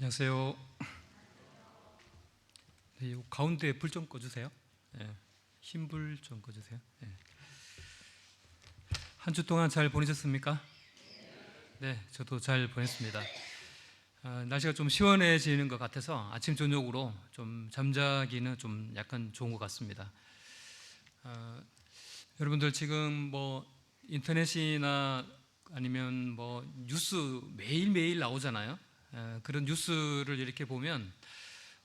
안녕하세요. 네, 요 가운데 불 좀 꺼주세요. 네, 흰불 좀 꺼주세요. 네. 한 주 동안 잘 보내셨습니까? 네, 저도 잘 보냈습니다. 날씨가 좀 시원해지는 것 같아서 아침 저녁으로 좀 잠자기는 좀 약간 좋은 것 같습니다. 여러분들 지금 뭐 인터넷이나 아니면 뭐 뉴스 매일매일 나오잖아요. 그런 뉴스를 이렇게 보면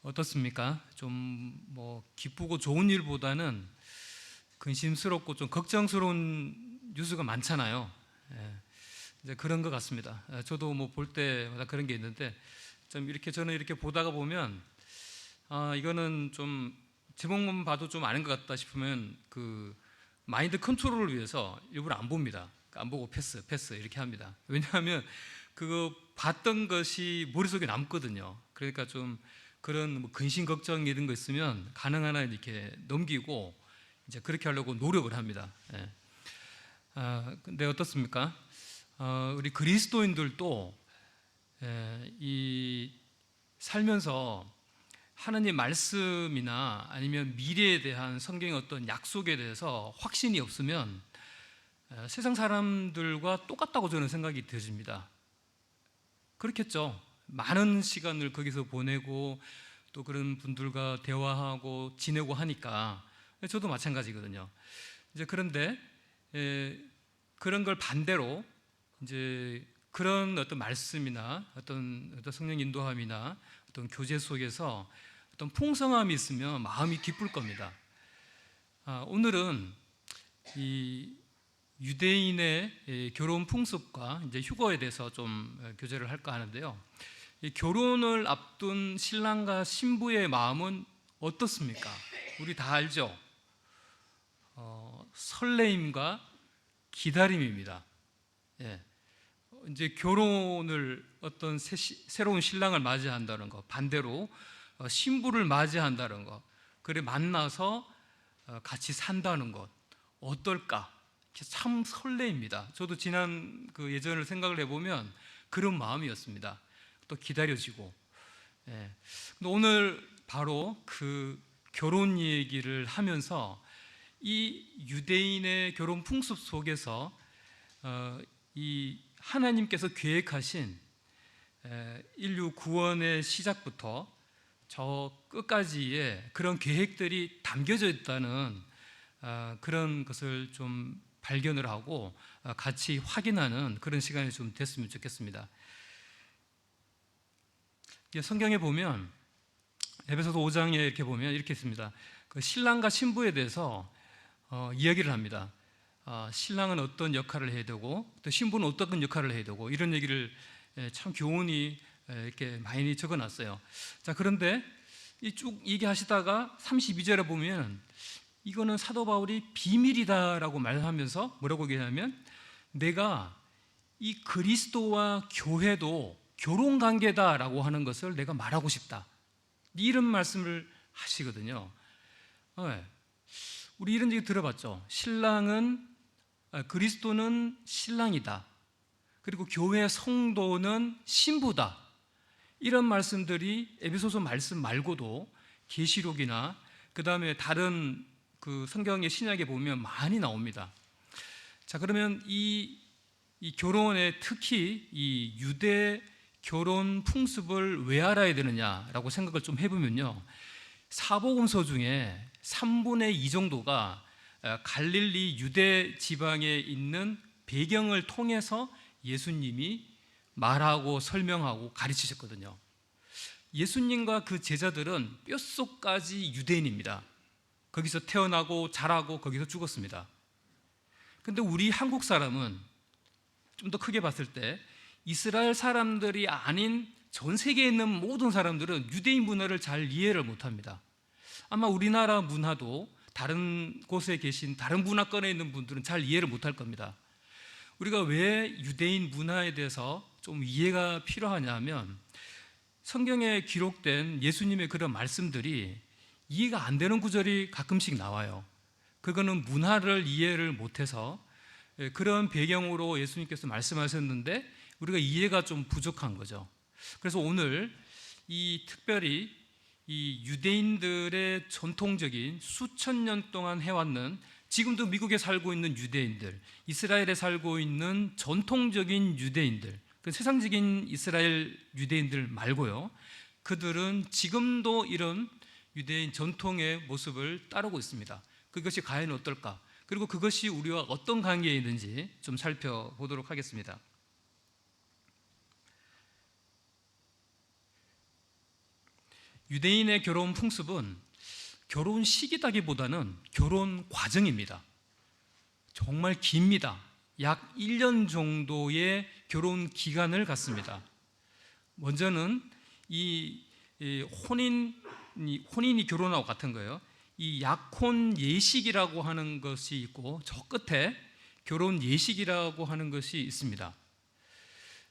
어떻습니까? 좀 뭐 기쁘고 좋은 일보다는 근심스럽고 좀 걱정스러운 뉴스가 많잖아요. 이제 그런 것 같습니다. 저도 뭐 볼 때마다 그런 게 있는데 좀 이렇게 저는 이렇게 보다가 보면 이거는 좀 제목만 봐도 좀 아는 것 같다 싶으면 그 마인드 컨트롤을 위해서 일부러 안 봅니다. 안 보고 패스 이렇게 합니다. 왜냐하면 그거 봤던 것이 머릿속에 남거든요. 그러니까 좀 그런 뭐 근심 걱정 이런 거 있으면 가능한 한 이렇게 넘기고 이제 그렇게 하려고 노력을 합니다. 근데 어떻습니까? 우리 그리스도인들도 이 살면서 하나님 말씀이나 아니면 미래에 대한 성경의 어떤 약속에 대해서 확신이 없으면 세상 사람들과 똑같다고 저는 생각이 들어집니다. 그렇겠죠. 많은 시간을 거기서 보내고 또 그런 분들과 대화하고 지내고 하니까 저도 마찬가지거든요. 이제 그런데 그런 걸 반대로 이제 그런 어떤 말씀이나 어떤 성령 인도함이나 어떤 교제 속에서 어떤 풍성함이 있으면 마음이 기쁠 겁니다. 오늘은 이 유대인의 결혼 풍습과 이제 휴거에 대해서 좀 교제를 할까 하는데요. 이 결혼을 앞둔 신랑과 신부의 마음은 어떻습니까? 우리 다 알죠? 설레임과 기다림입니다. 예. 이제 결혼을 어떤 새로운 신랑을 맞이한다는 것, 반대로 신부를 맞이한다는 것, 그래 만나서 같이 산다는 것, 어떨까? 참 설레입니다. 저도 지난 그 예전을 생각을 해보면 그런 마음이었습니다. 또 기다려지고. 예. 근데 오늘 바로 그 결혼 얘기를 하면서 이 유대인의 결혼 풍습 속에서 이 하나님께서 계획하신 인류 구원의 시작부터 저 끝까지의 그런 계획들이 담겨져 있다는 그런 것을 좀 발견을 하고 같이 확인하는 그런 시간이 좀 됐으면 좋겠습니다. 성경에 보면 에베소서 5장에 이렇게 보면 이렇게 있습니다. 그 신랑과 신부에 대해서 이야기를 합니다. 신랑은 어떤 역할을 해야 되고 또 신부는 어떤 역할을 해야 되고 이런 얘기를 참 교훈이 이렇게 많이 적어놨어요. 자, 그런데 쭉 얘기하시다가 32절에 보면 이거는 사도 바울이 비밀이다라고 말하면서 뭐라고 얘기하냐면 내가 이 그리스도와 교회도 결혼 관계다라고 하는 것을 내가 말하고 싶다. 이런 말씀을 하시거든요. 우리 이런 얘기 들어봤죠. 그리스도는 신랑이다. 그리고 교회 성도는 신부다. 이런 말씀들이 에베소서 말씀 말고도 계시록이나 그 다음에 다른 그 성경의 신약에 보면 많이 나옵니다. 자, 그러면 이 결혼에 특히 이 유대 결혼 풍습을 왜 알아야 되느냐라고 생각을 좀 해보면요. 사복음서 중에 3분의 2 정도가 갈릴리 유대 지방에 있는 배경을 통해서 예수님이 말하고 설명하고 가르치셨거든요. 예수님과 그 제자들은 뼛속까지 유대인입니다. 거기서 태어나고 자라고 거기서 죽었습니다. 근데 우리 한국 사람은 좀 더 크게 봤을 때 이스라엘 사람들이 아닌 전 세계에 있는 모든 사람들은 유대인 문화를 잘 이해를 못합니다. 아마 우리나라 문화도 다른 곳에 계신 다른 문화권에 있는 분들은 잘 이해를 못할 겁니다. 우리가 왜 유대인 문화에 대해서 좀 이해가 필요하냐 하면 성경에 기록된 예수님의 그런 말씀들이 이해가 안 되는 구절이 가끔씩 나와요. 그거는 문화를 이해를 못해서 그런 배경으로 예수님께서 말씀하셨는데 우리가 이해가 좀 부족한 거죠. 그래서 오늘 이 특별히 이 유대인들의 전통적인 수천 년 동안 해왔는, 지금도 미국에 살고 있는 유대인들, 이스라엘에 살고 있는 전통적인 유대인들, 그 세상적인 이스라엘 유대인들 말고요, 그들은 지금도 이런 유대인 전통의 모습을 따르고 있습니다. 그것이 과연 어떨까? 그리고 그것이 우리와 어떤 관계에 있는지 좀 살펴보도록 하겠습니다. 유대인의 결혼 풍습은 결혼 시기다기보다는 결혼 과정입니다. 정말 깁니다. 약 1년 정도의 결혼 기간을 갖습니다. 먼저는 이 혼인이 결혼하고 같은 거예요. 이 약혼 예식이라고 하는 것이 있고, 저 끝에 결혼 예식이라고 하는 것이 있습니다.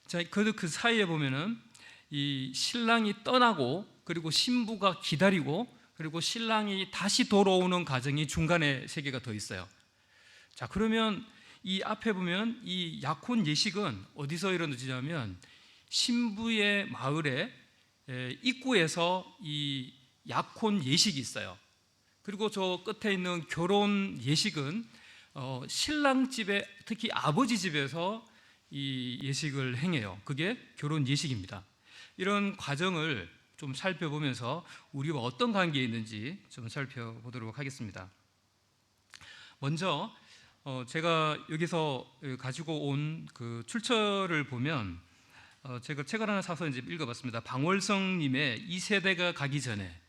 자, 그 사이에 보면은 이 신랑이 떠나고, 그리고 신부가 기다리고, 그리고 신랑이 다시 돌아오는 과정이 중간에 3개가 더 있어요. 자, 그러면 이 앞에 보면 이 약혼 예식은 어디서 이루어지냐면 신부의 마을에 입구에서 이 약혼 예식이 있어요. 그리고 저 끝에 있는 결혼 예식은 신랑 집에, 특히 아버지 집에서 이 예식을 행해요. 그게 결혼 예식입니다. 이런 과정을 좀 살펴보면서 우리와 어떤 관계에 있는지 좀 살펴보도록 하겠습니다. 먼저 제가 여기서 가지고 온 그 출처를 보면, 제가 책을 하나 사서 이제 읽어봤습니다. 방월성님의 2세대가 가기 전에,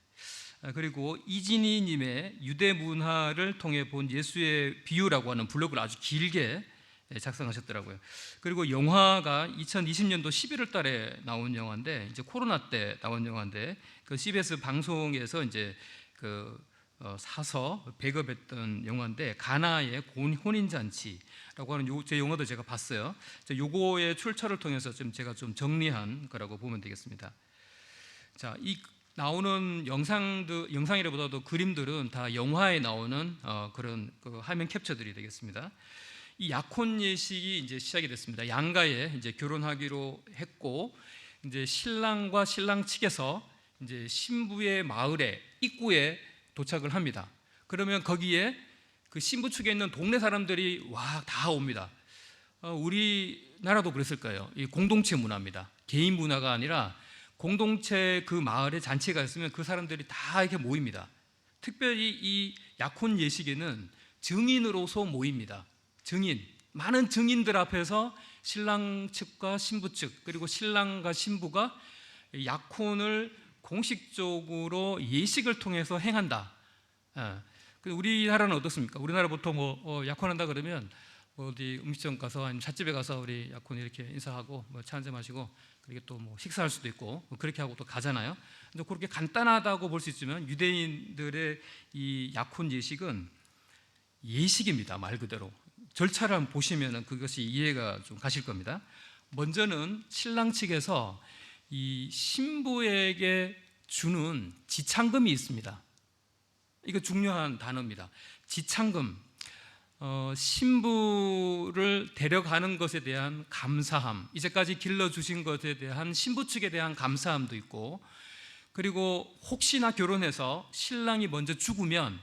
그리고 이진희님의 유대 문화를 통해 본 예수의 비유라고 하는 블로그를 아주 길게 작성하셨더라고요. 그리고 영화가 2020년도 11월 달에 나온 영화인데, 이제 코로나 때 나온 영화인데, 그 CBS 방송에서 이제 사서 배급했던 영화인데, 가나의 혼인잔치라고 하는 제 영화도 제가 봤어요. 요거의 출처를 통해서 제가 좀 정리한 거라고 보면 되겠습니다. 자, 이 나오는 영상이라보다도 그림들은 다 영화에 나오는 그런 화면 캡처들이 되겠습니다. 이 약혼 예식이 이제 시작이 됐습니다. 양가에 이제 결혼하기로 했고, 이제 신랑과 신랑 측에서 이제 신부의 마을에 입구에 도착을 합니다. 그러면 거기에 그 신부 측에 있는 동네 사람들이 다 옵니다. 우리나라도 그랬을 거예요. 이 공동체 문화입니다. 개인 문화가 아니라 공동체, 그 마을에 잔치가 있으면 그 사람들이 다 이렇게 모입니다. 특별히 이 약혼 예식에는 증인으로서 모입니다. 많은 증인들 앞에서 신랑 측과 신부 측, 그리고 신랑과 신부가 약혼을 공식적으로 예식을 통해서 행한다. 우리나라는 어떻습니까? 우리나라 보통 약혼한다 그러면 어디 음식점 가서, 아니면 찻집에 가서 우리 약혼 이렇게 인사하고 차 한잔 마시고, 그리고 또 식사할 수도 있고 그렇게 하고 또 가잖아요. 근데 그렇게 간단하다고 볼 수 있지만 유대인들의 이 약혼 예식은 예식입니다. 말 그대로. 절차를 한번 보시면 그것이 이해가 좀 가실 겁니다. 먼저는 신랑 측에서 이 신부에게 주는 지참금이 있습니다. 이거 중요한 단어입니다. 지참금. 신부를 데려가는 것에 대한 감사함, 이제까지 길러주신 것에 대한 신부 측에 대한 감사함도 있고, 그리고 혹시나 결혼해서 신랑이 먼저 죽으면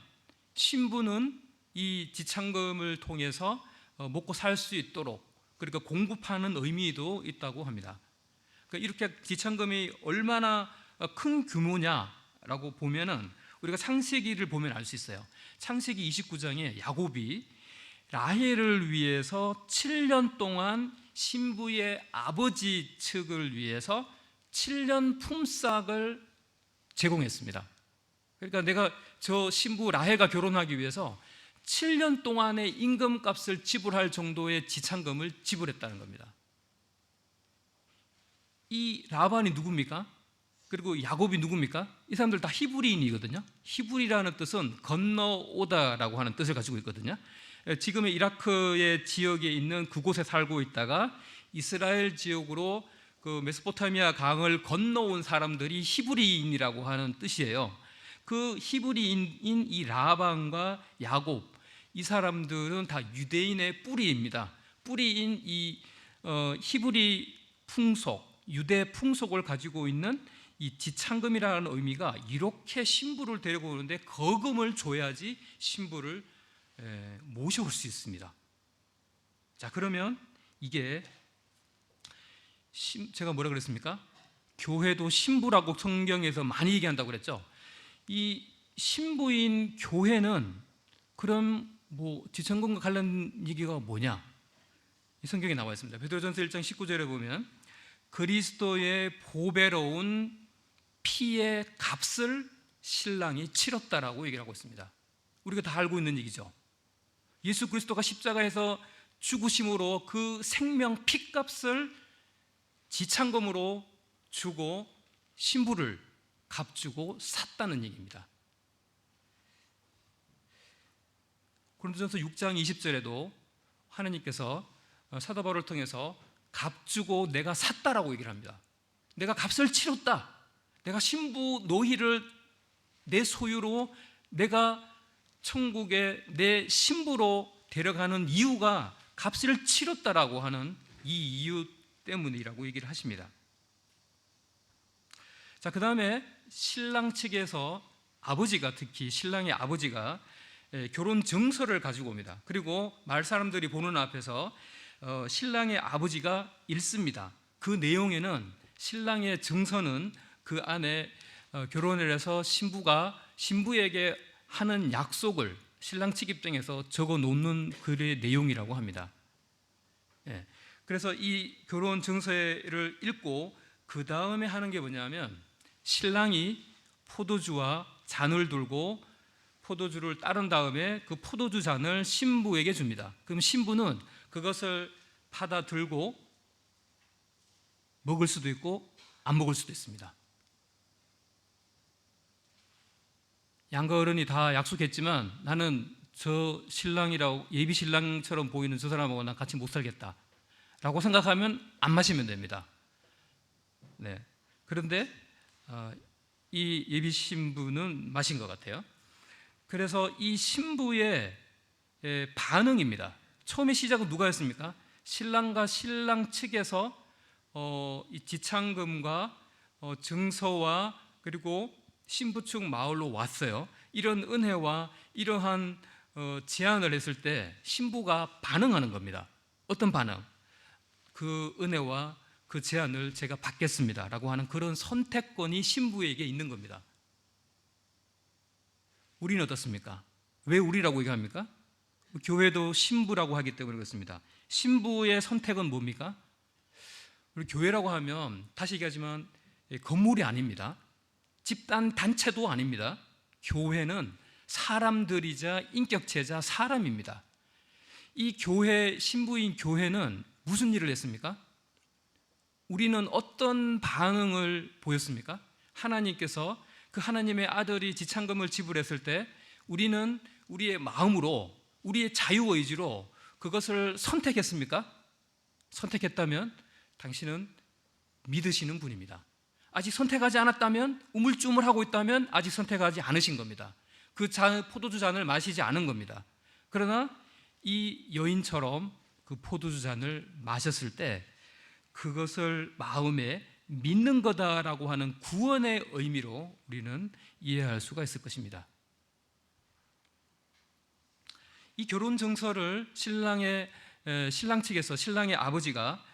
신부는 이 지참금을 통해서 먹고 살 수 있도록, 그러니까 공급하는 의미도 있다고 합니다. 그러니까 이렇게 지참금이 얼마나 큰 규모냐라고 보면은 우리가 창세기를 보면 알 수 있어요. 창세기 29장에 야곱이 라헬을 위해서 7년 동안 신부의 아버지 측을 위해서 7년 품삯을 제공했습니다. 그러니까 내가 저 신부 라헬과 결혼하기 위해서 7년 동안의 임금값을 지불할 정도의 지참금을 지불했다는 겁니다. 이 라반이 누굽니까? 그리고 야곱이 누굽니까? 이 사람들 다 히브리인이거든요. 히브리라는 뜻은 건너오다라고 하는 뜻을 가지고 있거든요. 지금의 이라크의 지역에 있는 그곳에 살고 있다가 이스라엘 지역으로 그 메소포타미아 강을 건너온 사람들이 히브리인이라고 하는 뜻이에요. 그 히브리인인 이 라반과 야곱, 이 사람들은 다 유대인의 뿌리입니다. 뿌리인 이 히브리 풍속, 유대 풍속을 가지고 있는 이 지창금이라는 의미가 이렇게 신부를 데리고 오는데 거금을 줘야지 신부를 모셔올 수 있습니다. 자, 그러면 이게 제가 뭐라 그랬습니까? 교회도 신부라고 성경에서 많이 얘기한다고 그랬죠. 이 신부인 교회는 그럼 뭐 지창금과 관련 얘기가 뭐냐? 이 성경에 나와 있습니다. 베드로전서 1장 19절에 보면 그리스도의 보배로운 피의 값을 신랑이 치렀다라고 얘기를 하고 있습니다. 우리가 다 알고 있는 얘기죠. 예수 그리스도가 십자가에서 죽으심으로 그 생명 피값을 지창금으로 주고 신부를 값주고 샀다는 얘기입니다. 고린도전서 6장 20절에도 하나님께서 사도 바울을 통해서 값주고 내가 샀다라고 얘기를 합니다. 내가 값을 치렀다. 내가 신부 노희를 내 소유로 내가 천국에 내 신부로 데려가는 이유가 값을 치렀다라고 하는 이 이유 때문이라고 얘기를 하십니다. 자, 그 다음에 신랑 측에서 아버지가, 특히 신랑의 아버지가 결혼 증서를 가지고 옵니다. 그리고 마을 사람들이 보는 앞에서 신랑의 아버지가 읽습니다. 그 내용에는 신랑의 증서는 그 안에 결혼을 해서 신부가 신부에게 하는 약속을 신랑 측 입장에서 적어 놓는 글의 내용이라고 합니다. 그래서 이 결혼 증서를 읽고 그 다음에 하는 게 뭐냐면 신랑이 포도주와 잔을 들고 포도주를 따른 다음에 그 포도주 잔을 신부에게 줍니다. 그럼 신부는 그것을 받아 들고 먹을 수도 있고 안 먹을 수도 있습니다. 양가 어른이 다 약속했지만 나는 저 신랑이라고 예비 신랑처럼 보이는 저 사람하고 난 같이 못 살겠다 라고 생각하면 안 마시면 됩니다. 네. 그런데 이 예비 신부는 마신 것 같아요. 그래서 이 신부의 반응입니다. 처음에 시작은 누가 했습니까? 신랑과 신랑 측에서 이 지창금과 증서와 그리고 신부 측 마을로 왔어요. 이런 은혜와 이러한 제안을 했을 때 신부가 반응하는 겁니다. 어떤 반응? 그 은혜와 그 제안을 제가 받겠습니다 라고 하는 그런 선택권이 신부에게 있는 겁니다. 우리는 어떻습니까? 왜 우리라고 얘기합니까? 교회도 신부라고 하기 때문에 그렇습니다. 신부의 선택은 뭡니까? 우리 교회라고 하면 다시 얘기하지만 건물이 아닙니다. 집단 단체도 아닙니다. 교회는 사람들이자 인격체자 사람입니다. 이 교회, 신부인 교회는 무슨 일을 했습니까? 우리는 어떤 반응을 보였습니까? 하나님께서 그 하나님의 아들이 지창금을 지불했을 때 우리는 우리의 마음으로 우리의 자유의지로 그것을 선택했습니까? 선택했다면 당신은 믿으시는 분입니다. 아직 선택하지 않았다면, 우물쭈물하고 있다면 아직 선택하지 않으신 겁니다. 그 포도주 잔을 마시지 않은 겁니다. 그러나 이 여인처럼 그 포도주 잔을 마셨을 때 그것을 마음에 믿는 거다라고 하는 구원의 의미로 우리는 이해할 수가 있을 것입니다. 이 결혼 증서를 신랑 측에서 신랑의 아버지가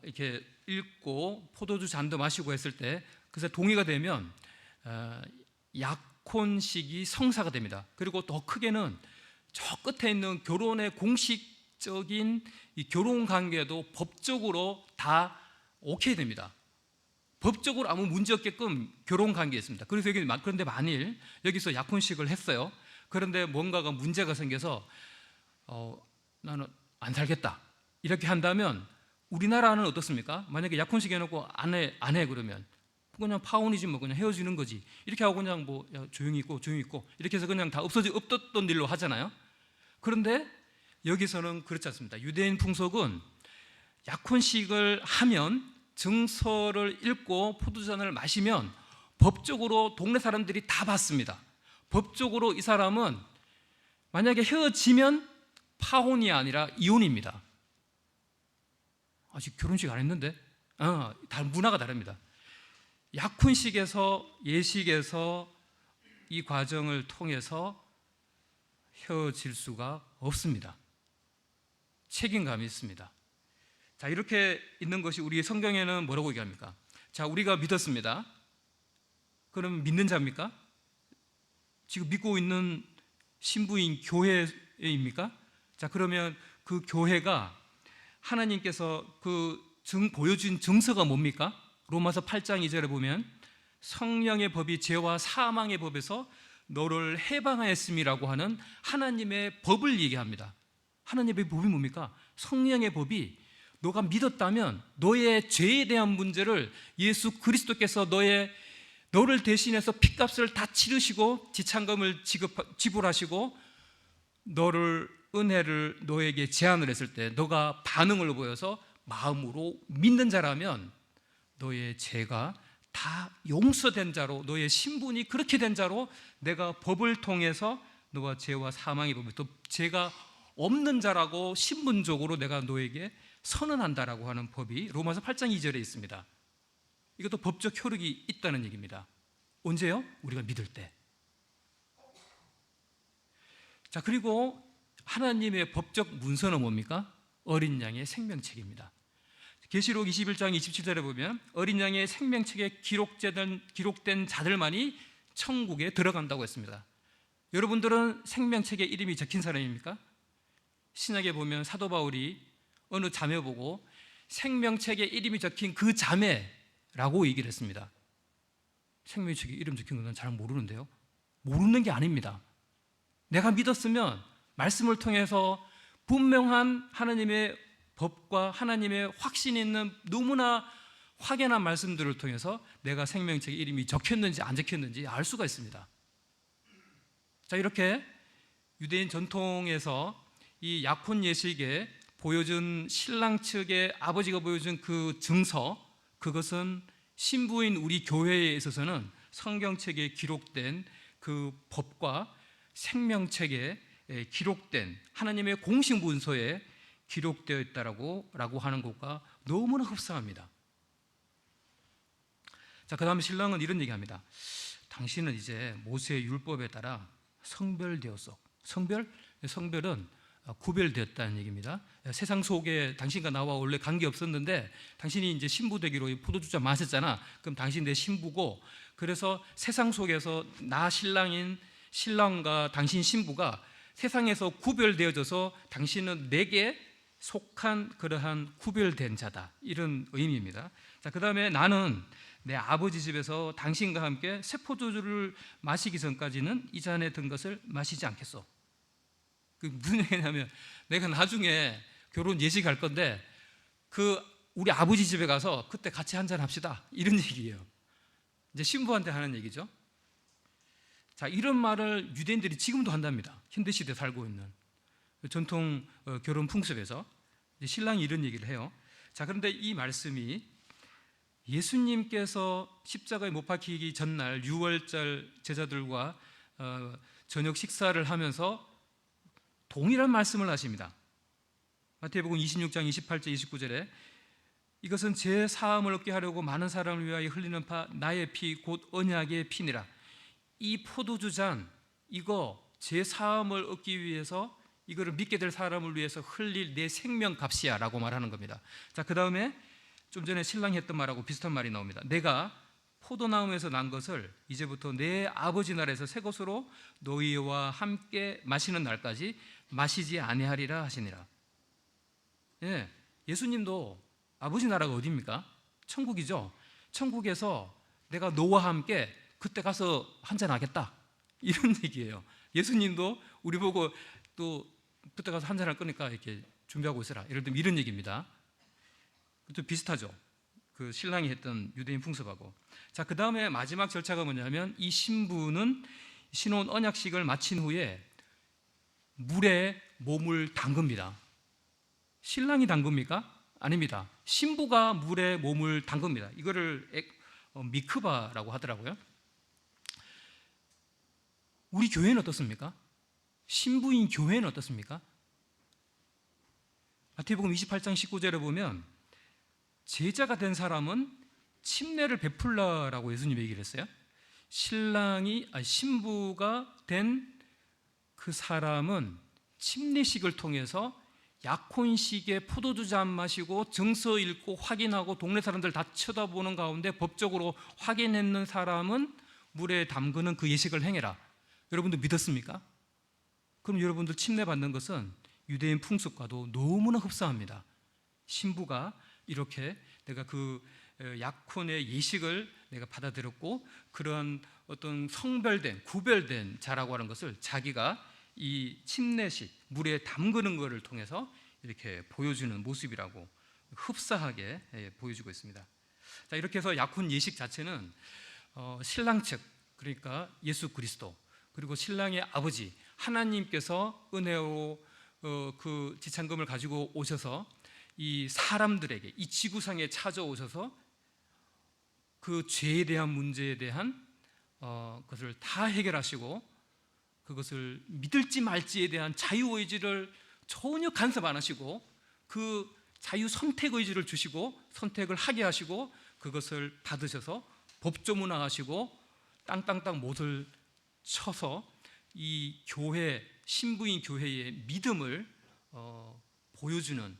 이렇게 읽고 포도주 잔도 마시고 했을 때 그래서 동의가 되면 약혼식이 성사가 됩니다. 그리고 더 크게는 저 끝에 있는 결혼의 공식적인 이 결혼 관계도 법적으로 다 오케이 됩니다. 법적으로 아무 문제 없게끔 결혼 관계였습니다. 그래서 그런데 만일 여기서 약혼식을 했어요. 그런데 뭔가가 문제가 생겨서 나는 안 살겠다 이렇게 한다면 우리나라는 어떻습니까? 만약에 약혼식 해놓고 안 해 그러면 그냥 파혼이지 뭐 그냥 헤어지는 거지 이렇게 하고 그냥 뭐 조용히 있고 이렇게 해서 그냥 다 없었던 일로 하잖아요. 그런데 여기서는 그렇지 않습니다. 유대인 풍속은 약혼식을 하면 증서를 읽고 포도주잔을 마시면 법적으로 동네 사람들이 다 받습니다. 법적으로 이 사람은 만약에 헤어지면 파혼이 아니라 이혼입니다. 아직 결혼식 안 했는데? 문화가 다릅니다. 약혼식에서 예식에서 이 과정을 통해서 헤어질 수가 없습니다. 책임감이 있습니다. 자, 이렇게 있는 것이 우리 성경에는 뭐라고 얘기합니까? 자, 우리가 믿었습니다. 그럼 믿는 자입니까? 지금 믿고 있는 신부인 교회입니까? 자, 그러면 그 교회가 하나님께서 보여준 증서가 뭡니까? 로마서 8장 2절에 보면 성령의 법이 죄와 사망의 법에서 너를 해방하였음이라고 하는 하나님의 법을 얘기합니다. 하나님의 법이 뭡니까? 성령의 법이 너가 믿었다면 너의 죄에 대한 문제를 예수 그리스도께서 너를 대신해서 핏값을 다 치르시고 지참금을 지불하시고 은혜를 너에게 제안을 했을 때 너가 반응을 보여서 마음으로 믿는 자라면 너의 죄가 다 용서된 자로, 너의 신분이 그렇게 된 자로 내가 법을 통해서 너와 죄와 사망의 법을, 또 죄가 없는 자라고 신분적으로 내가 너에게 선언한다라고 하는 법이 로마서 8장 2절에 있습니다. 이것도 법적 효력이 있다는 얘기입니다. 언제요? 우리가 믿을 때. 자, 그리고 하나님의 법적 문서는 뭡니까? 어린 양의 생명책입니다. 계시록 21장 27절에 보면 어린 양의 생명책에 기록된 자들만이 천국에 들어간다고 했습니다. 여러분들은 생명책에 이름이 적힌 사람입니까? 신약에 보면 사도 바울이 어느 자매 보고 생명책에 이름이 적힌 그 자매라고 얘기를 했습니다. 생명책에 이름 적힌 건 잘 모르는데요. 모르는 게 아닙니다. 내가 믿었으면 말씀을 통해서 분명한 하나님의 법과 하나님의 확신이 있는 너무나 확연한 말씀들을 통해서 내가 생명책에 이름이 적혔는지 안 적혔는지 알 수가 있습니다. 자, 이렇게 유대인 전통에서 이 약혼 예식에 보여준 신랑 측의 아버지가 보여준 그 증서, 그것은 신부인 우리 교회에 있어서는 성경책에 기록된 그 법과 생명책에 기록된 하나님의 공식 문서에 기록되어 있다라고 하는 것과 너무나 흡사합니다. 자, 그 다음에 신랑은 이런 얘기합니다. 당신은 이제 모세의 율법에 따라 성별되었어. 성별은 구별되었다는 얘기입니다. 세상 속에 당신과 나와 원래 관계 없었는데 당신이 이제 신부 되기로 포도주자 마셨잖아. 그럼 당신 내 신부고, 그래서 세상 속에서 나 신랑과 당신 신부가 세상에서 구별되어져서 당신은 내게 속한 그러한 구별된 자다, 이런 의미입니다. 자, 그 다음에 나는 내 아버지 집에서 당신과 함께 새 포도주를 마시기 전까지는 이 잔에 든 것을 마시지 않겠소. 그 무슨 얘기냐면 내가 나중에 결혼 예식할 건데 우리 아버지 집에 가서 그때 같이 한잔 합시다, 이런 얘기예요. 이제 신부한테 하는 얘기죠. 자, 이런 말을 유대인들이 지금도 한답니다. 현대시대에 살고 있는 전통 결혼 풍습에서 신랑이 이런 얘기를 해요. 자, 그런데 이 말씀이 예수님께서 십자가에 못 박히기 전날 유월절 제자들과 저녁 식사를 하면서 동일한 말씀을 하십니다. 마태복음 26장 28절 29절에 이것은 제 사함을 얻게 하려고 많은 사람을 위하여 흘리는 바 나의 피 곧 언약의 피니라. 이 포도주 잔, 이거 제 사함을 얻기 위해서, 이거를 믿게 될 사람을 위해서 흘릴 내 생명값이야 라고 말하는 겁니다. 자, 그 다음에 좀 전에 신랑이 했던 말하고 비슷한 말이 나옵니다. 내가 포도나무에서 난 것을 이제부터 내 아버지 나라에서 새 것으로 너희와 함께 마시는 날까지 마시지 아니하리라 하시니라. 예, 예수님도 아버지 나라가 어디입니까? 천국이죠. 천국에서 내가 너와 함께 그때 가서 한잔 하겠다, 이런 얘기예요. 예수님도 우리 보고 또 그때 가서 한잔 할 거니까 이렇게 준비하고 있으라, 예를 들면 이런 얘기입니다. 또 비슷하죠. 그 신랑이 했던 유대인 풍습하고. 자, 그 다음에 마지막 절차가 뭐냐면 이 신부는 신혼 언약식을 마친 후에 물에 몸을 담급니다. 신랑이 담급니까? 아닙니다. 신부가 물에 몸을 담급니다. 이거를 미크바라고 하더라고요. 우리 교회는 어떻습니까? 신부인 교회는 어떻습니까? 마태복음 28장 19절에 보면 제자가 된 사람은 침례를 베풀라라고 예수님이 얘기를 했어요. 신부가 된 그 사람은 침례식을 통해서 약혼식에 포도주 안 마시고 증서 읽고 확인하고 동네 사람들 다 쳐다보는 가운데 법적으로 확인했는 사람은 물에 담그는 그 예식을 행해라. 여러분들 믿었습니까? 그럼 여러분들 침례 받는 것은 유대인 풍습과도 너무나 흡사합니다. 신부가 이렇게 내가 그 약혼의 예식을 내가 받아들였고 그런 어떤 성별된 구별된 자라고 하는 것을 자기가 이 침례식 물에 담그는 것을 통해서 이렇게 보여주는 모습이라고 흡사하게 보여주고 있습니다. 자, 이렇게 해서 약혼 예식 자체는 신랑 측, 그러니까 예수 그리스도, 그리고 신랑의 아버지 하나님께서 은혜로 그 지창금을 가지고 오셔서 이 사람들에게 이 지구상에 찾아오셔서 그 죄에 대한 문제에 대한 것을 다 해결하시고 그것을 믿을지 말지에 대한 자유의지를 전혀 간섭 안 하시고 그 자유 선택의지를 주시고 선택을 하게 하시고 그것을 받으셔서 법조문화하시고 땅땅땅 못을 쳐서 이 교회, 신부인 교회의 믿음을 보여주는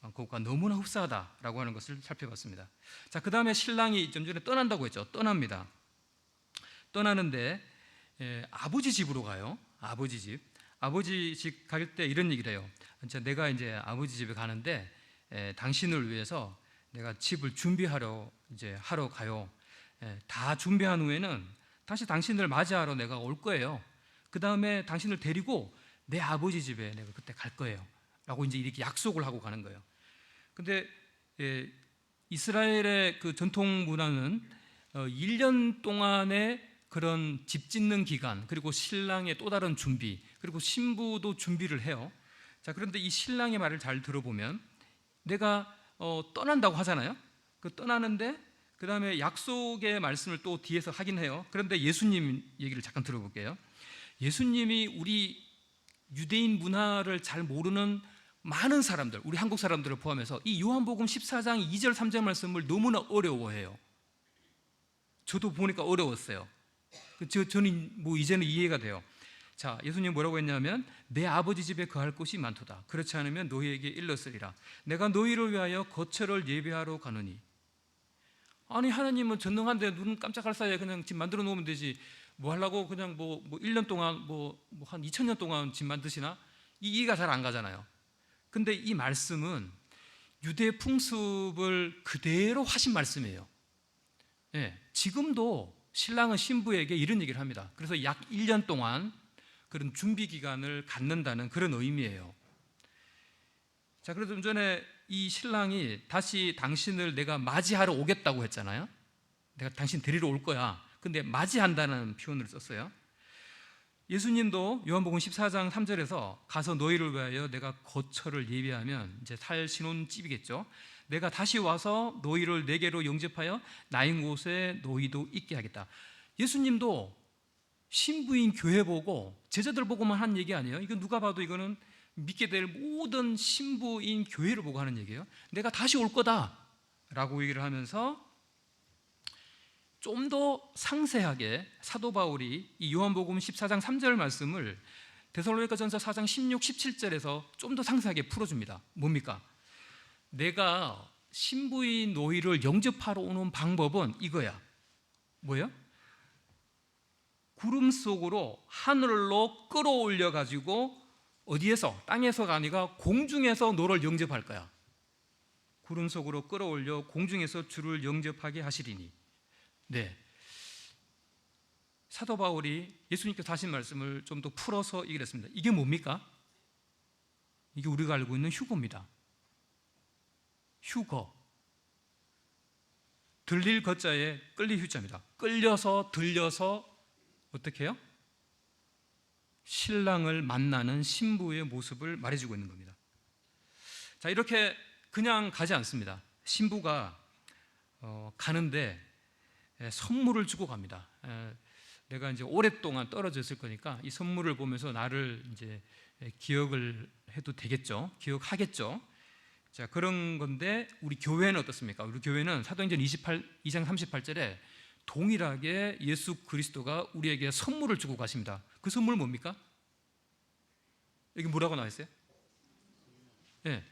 그것과 너무나 흡사하다라고 하는 것을 살펴봤습니다. 자, 그 다음에 신랑이 좀 전에 떠난다고 했죠. 떠납니다. 떠나는데 아버지 집으로 가요. 아버지 집 갈 때 이런 얘기를 해요. 내가 이제 아버지 집에 가는데 당신을 위해서 내가 집을 준비하러 이제 하러 가요. 다 준비한 후에는 다시 당신을 맞이하러 내가 올 거예요. 그 다음에 당신을 데리고 내 아버지 집에 내가 그때 갈 거예요. 라고 이제 이렇게 약속을 하고 가는 거예요. 근데 이스라엘의 그 전통 문화는 1년 동안의 그런 집 짓는 기간, 그리고 신랑의 또 다른 준비, 그리고 신부도 준비를 해요. 자, 그런데 이 신랑의 말을 잘 들어보면 내가 떠난다고 하잖아요. 그 떠나는데 그 다음에 약속의 말씀을 또 뒤에서 하긴 해요. 그런데 예수님 얘기를 잠깐 들어볼게요. 예수님이 우리 유대인 문화를 잘 모르는 많은 사람들, 우리 한국 사람들을 포함해서 이 요한복음 14장 2절 3절 말씀을 너무나 어려워해요. 저도 보니까 어려웠어요. 저는 뭐 이제는 이해가 돼요. 자, 예수님 뭐라고 했냐면 내 아버지 집에 거할 곳이 많도다. 그렇지 않으면 너희에게 일렀으리라. 내가 너희를 위하여 거처를 예비하러 가느니. 아니, 하나님은 전능한데 눈 깜짝할 사이에 그냥 집 만들어 놓으면 되지. 뭐 하려고 그냥 뭐 1년 동안 한 2000년 동안 집 만드시나? 이해가 잘 안 가잖아요. 근데 이 말씀은 유대 풍습을 그대로 하신 말씀이에요. 지금도 신랑은 신부에게 이런 얘기를 합니다. 그래서 약 1년 동안 그런 준비 기간을 갖는다는 그런 의미예요. 자, 그래도 좀 전에 이 신랑이 다시 당신을 내가 맞이하러 오겠다고 했잖아요. 내가 당신 데리러 올 거야. 근데 맞이한다는 표현을 썼어요. 예수님도 요한복음 14장 3절에서 가서 너희를 위하여 내가 거처를 예비하면 이제 살 신혼집이겠죠. 내가 다시 와서 너희를 내게로 영접하여 나인 곳에 너희도 있게 하겠다. 예수님도 신부인 교회 보고 제자들 보고만 한 얘기 아니에요. 이거 누가 봐도 이거는 믿게 될 모든 신부인 교회를 보고 하는 얘기예요. 내가 다시 올 거다 라고 얘기를 하면서 좀 더 상세하게 사도 바울이 이 요한복음 14장 3절 말씀을 데살로니가전서 4장 16, 17절에서 좀 더 상세하게 풀어줍니다. 뭡니까? 내가 신부인 너희를 영접하러 오는 방법은 이거야. 뭐예요? 구름 속으로 하늘로 끌어올려 가지고 어디에서? 땅에서가 아니라 공중에서 너를 영접할 거야. 구름 속으로 끌어올려 공중에서 주를 영접하게 하시리니. 네, 사도 바울이 예수님께서 하신 말씀을 좀 더 풀어서 얘기를 했습니다. 이게 뭡니까? 이게 우리가 알고 있는 휴거입니다. 휴거, 들릴 거자에 끌릴 휴자입니다. 끌려서 들려서 어떻게 해요? 신랑을 만나는 신부의 모습을 말해주고 있는 겁니다. 자, 이렇게 그냥 가지 않습니다. 신부가 가는데 선물을 주고 갑니다. 내가 이제 오랫동안 떨어져 있을 거니까 이 선물을 보면서 나를 이제 기억을 해도 되겠죠. 기억하겠죠. 자, 그런 건데 우리 교회는 어떻습니까? 우리 교회는 사도행전 2장 38절에 동일하게 예수 그리스도가 우리에게 선물을 주고 가십니다. 그 선물 뭡니까? 여기 뭐라고 나와 있어요? 네,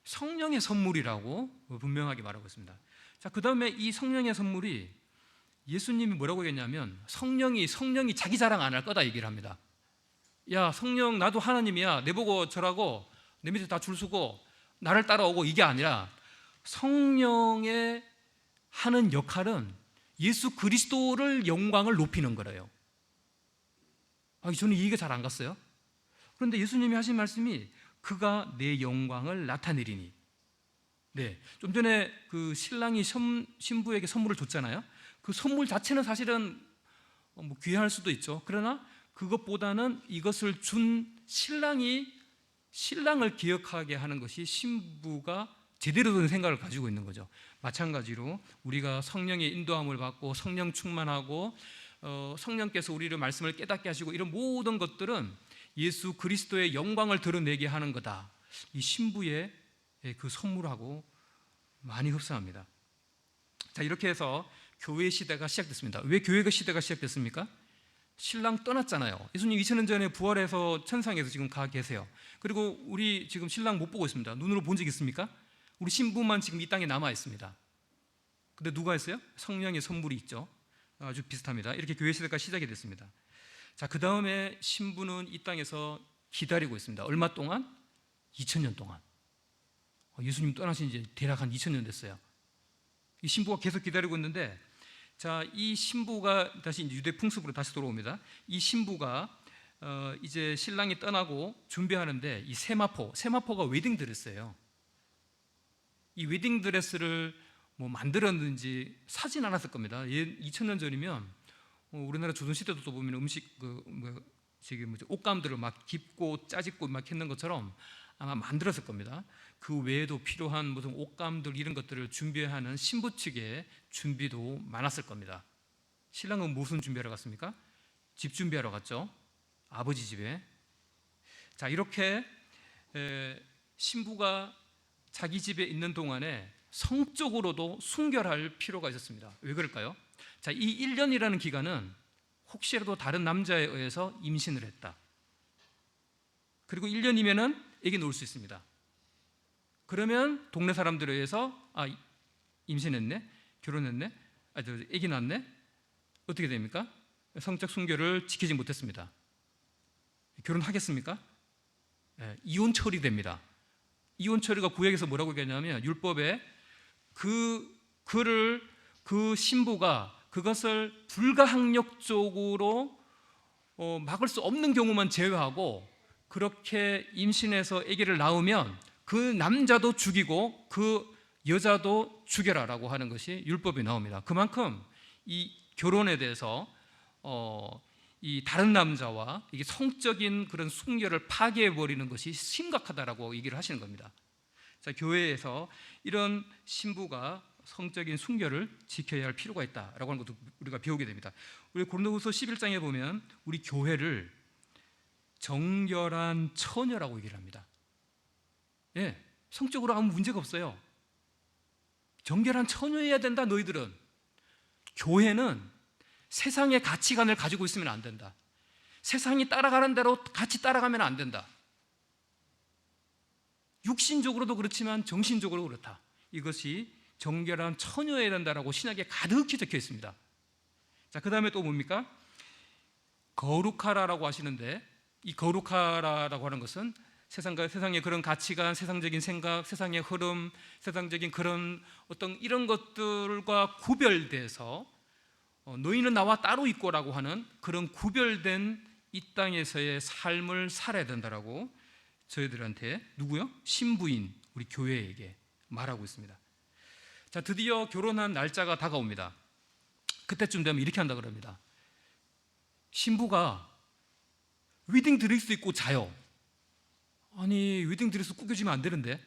성령의 선물이라고 분명하게 말하고 있습니다. 자, 그 다음에 이 성령의 선물이 예수님이 뭐라고 했냐면 성령이 자기 자랑 안 할 거다 얘기를 합니다. 야, 성령 나도 하나님이야, 내보고 절하고 내 밑에 다 줄 서고 나를 따라오고, 이게 아니라 성령의 하는 역할은 예수 그리스도를 영광을 높이는 거래요. 저는 이해가 잘 안 갔어요. 그런데 예수님이 하신 말씀이 그가 내 영광을 나타내리니. 네, 좀 전에 그 신랑이 신부에게 선물을 줬잖아요. 그 선물 자체는 사실은 뭐 귀할 수도 있죠. 그러나 그것보다는 이것을 준 신랑이 신랑을 기억하게 하는 것이 신부가 제대로 된 생각을 가지고 있는 거죠. 마찬가지로 우리가 성령의 인도함을 받고 성령 충만하고 성령께서 우리를 말씀을 깨닫게 하시고, 이런 모든 것들은 예수 그리스도의 영광을 드러내게 하는 거다. 이 신부의 그 선물하고 많이 흡사합니다. 자, 이렇게 해서 교회 시대가 시작됐습니다. 왜 교회가 시대가 시작됐습니까? 신랑 떠났잖아요. 예수님 2000년 전에 부활해서 천상에서 지금 가 계세요. 그리고 우리 지금 신랑 못 보고 있습니다. 눈으로 본 적 있습니까? 우리 신부만 지금 이 땅에 남아 있습니다. 근데 누가 했어요? 성령의 선물이 있죠. 아주 비슷합니다. 이렇게 교회 시대가 시작이 됐습니다. 자, 그 다음에 신부는 이 땅에서 기다리고 있습니다. 얼마 동안? 2000년 동안. 예수님 떠나신 지 대략 한 2000년 됐어요. 이 신부가 계속 기다리고 있는데, 자, 이 신부가 다시 유대 풍습으로 다시 돌아옵니다. 이 신부가 이제 신랑이 떠나고 준비하는데 이 세마포가 웨딩드레스예요. 이 웨딩드레스를 뭐 만들었는지 사진 않았을 겁니다. 2000년 전이면 우리나라 조선시대도 또 보면 음식 옷감들을 막 깁고 짜집고 막 했는 것처럼 아마 만들었을 겁니다. 그 외에도 필요한 무슨 옷감들 이런 것들을 준비하는 신부 측의 준비도 많았을 겁니다. 신랑은 무슨 준비하러 갔습니까? 집 준비하러 갔죠. 아버지 집에. 자, 이렇게 신부가 자기 집에 있는 동안에 성적으로도 순결할 필요가 있었습니다. 왜 그럴까요? 자, 이 1년이라는 기간은 혹시라도 다른 남자에 의해서 임신을 했다. 그리고 1년이면은 애기 놓을 수 있습니다. 그러면 동네 사람들에 의해서 임신했네, 결혼했네, 애기 낳았네, 어떻게 됩니까? 성적 순결을 지키지 못했습니다. 결혼하겠습니까? 이혼 처리됩니다. 이혼 처리가 구약에서 뭐라고 얘기하냐면 율법에 그 신부가 그것을 불가항력적으로 막을 수 없는 경우만 제외하고, 그렇게 임신해서 아기를 낳으면 그 남자도 죽이고 그 여자도 죽여라라고 하는 것이 율법에 나옵니다. 그만큼 이 결혼에 대해서 이 다른 남자와 이게 성적인 그런 순결을 파괴해 버리는 것이 심각하다라고 얘기를 하시는 겁니다. 자, 교회에서 이런 신부가 성적인 순결을 지켜야 할 필요가 있다라고 하는 것도 우리가 배우게 됩니다. 우리 고린도후서 11장에 보면 우리 교회를 정결한 처녀라고 얘기를 합니다. 예, 성적으로 아무 문제가 없어요. 정결한 처녀여야 된다. 너희들은, 교회는 세상의 가치관을 가지고 있으면 안 된다. 세상이 따라가는 대로 같이 따라가면 안 된다. 육신적으로도 그렇지만 정신적으로도 그렇다. 이것이 정결한 처녀여야 된다라고 신약에 가득히 적혀 있습니다. 자, 그 다음에 또 뭡니까? 거룩하라라고 하시는데, 이 거룩하라라고 하는 것은 세상의 그런 가치관, 세상적인 생각, 세상의 흐름, 세상적인 그런 어떤 이런 것들과 구별돼서 너희는 나와 따로 있고라고 하는 그런 구별된 이 땅에서의 삶을 살아야 된다라고 저희들한테, 누구요? 신부인 우리 교회에게 말하고 있습니다. 자, 드디어 결혼한 날짜가 다가옵니다. 그때쯤 되면 이렇게 한다 그럽니다. 신부가 웨딩드레스 입고 자요. 아니, 웨딩드레스 구겨지면 안 되는데.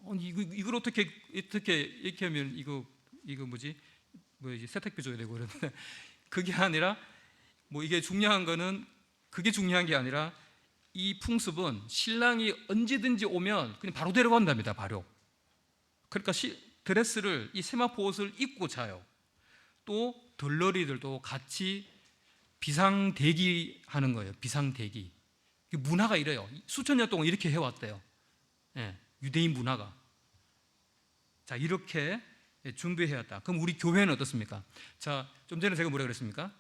아니, 이걸 어떻게 이렇게 하면 이거 뭐지 세탁비 줘야 되고 그러는데, 그게 아니라 뭐 이게 중요한 거는 그게 중요한 게 아니라 이 풍습은 신랑이 언제든지 오면 그냥 바로 데려간답니다. 바로. 그러니까 드레스를, 이 세마포 옷을 입고 자요. 또 들러리들도 같이 비상대기 하는 거예요. 비상대기. 문화가 이래요. 수천 년 동안 이렇게 해왔대요. 예, 유대인 문화가. 자, 이렇게 준비해야 했다. 그럼 우리 교회는 어떻습니까? 자, 좀 전에 제가 뭐라 그랬습니까?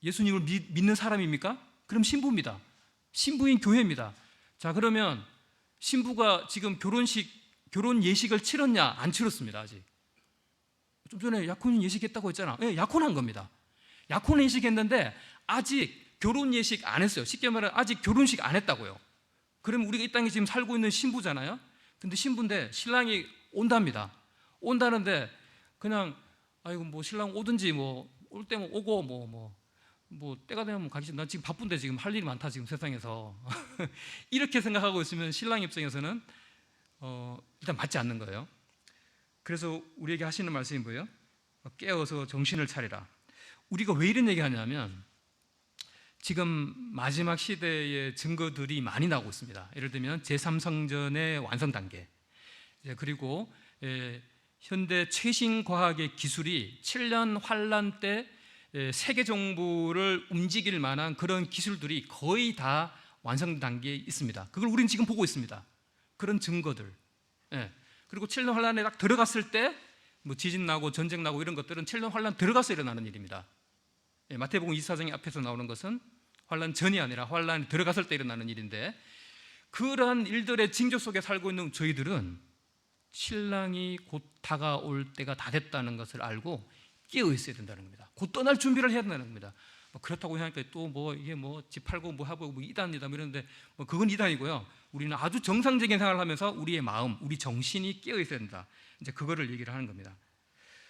예수님을 믿는 사람입니까? 그럼 신부입니다. 신부인 교회입니다. 자, 그러면 신부가 지금 결혼 예식을 치렀냐? 안 치렀습니다. 아직. 좀 전에 약혼 예식했다고 했잖아. 네, 약혼한 겁니다. 약혼 예식했는데 아직 결혼 예식 안 했어요. 쉽게 말하면 아직 결혼식 안 했다고요. 그러면 우리가 이 땅에 지금 살고 있는 신부잖아요. 근데 신부인데 신랑이 온답니다. 온다는데 그냥 아이고 뭐 신랑 오든지 뭐 올 때면 오고 뭐 때가 되면 가기 싫어. 난 지금 바쁜데 지금 할 일이 많다 지금 세상에서. 이렇게 생각하고 있으면 신랑 입장에서는 일단 맞지 않는 거예요. 그래서 우리에게 하시는 말씀이 뭐예요? 깨어서 정신을 차리라. 우리가 왜 이런 얘기 하냐면 지금 마지막 시대의 증거들이 많이 나오고 있습니다. 예를 들면 제3성전의 완성 단계, 그리고 현대 최신 과학의 기술이 7년 환란 때 세계 정부를 움직일 만한 그런 기술들이 거의 다 완성 단계에 있습니다. 그걸 우리는 지금 보고 있습니다. 그런 증거들. 그리고 7년 환란에 딱 들어갔을 때 뭐 지진 나고 전쟁 나고 이런 것들은 7년 환란 들어가서 일어나는 일입니다. 마태복음 24장의 앞에서 나오는 것은 환란 전이 아니라 환란에 들어갔을 때 일어나는 일인데, 그러한 일들의 징조 속에 살고 있는 저희들은 신랑이 곧 다가올 때가 다 됐다는 것을 알고 깨어 있어야 된다는 겁니다. 곧 떠날 준비를 해야 된다는 겁니다. 그렇다고 하니까 또 뭐 이게 뭐 집 팔고 뭐 하고 뭐 이단이다 뭐 이러는데 그건 이단이고요. 우리는 아주 정상적인 생활을 하면서 우리의 마음, 우리 정신이 깨어 있어야 된다. 이제 그거를 얘기를 하는 겁니다.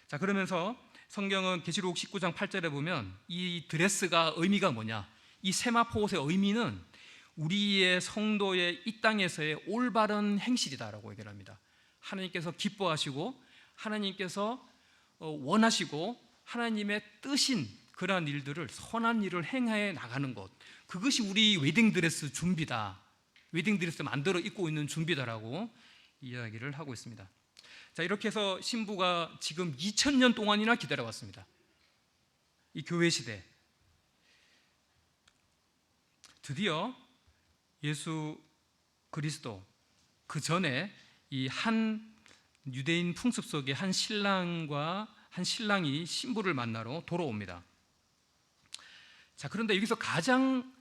자, 그러면서 성경은 계시록 19장 8절에 보면 이 드레스가 의미가 뭐냐? 이 세마포 옷의 의미는 우리의 성도의 이 땅에서의 올바른 행실이다라고 얘기를 합니다. 하나님께서 기뻐하시고 하나님께서 원하시고 하나님의 뜻인 그러한 일들을, 선한 일을 행해 나가는 것, 그것이 우리 웨딩드레스 준비다, 웨딩드레스 만들어 입고 있는 준비다라고 이야기를 하고 있습니다. 자, 이렇게 해서 신부가 지금 2000년 동안이나 기다려왔습니다. 이 교회 시대. 드디어 예수 그리스도, 그 전에 이 한 유대인 풍습 속에 한 신랑이 신부를 만나러 돌아옵니다. 자, 그런데 여기서 가장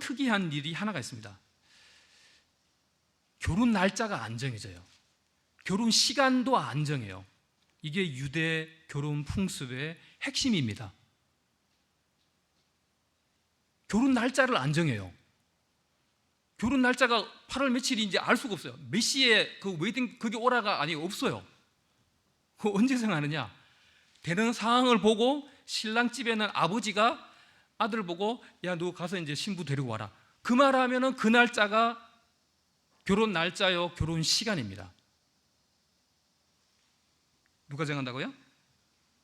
특이한 일이 하나가 있습니다. 결혼 날짜가 안 정해져요. 결혼 시간도 안 정해요. 이게 유대 결혼 풍습의 핵심입니다. 결혼 날짜를 안 정해요. 결혼 날짜가 8월 며칠인지 알 수가 없어요. 몇 시에 그 웨딩 그게 오라가 없어요. 그 언제 정하느냐? 되는 상황을 보고 신랑 집에는 아버지가 아들 보고 야, 너 가서 이제 신부 데리고 와라. 그 말하면은 그 날짜가 결혼 날짜요, 결혼 시간입니다. 누가 정한다고요?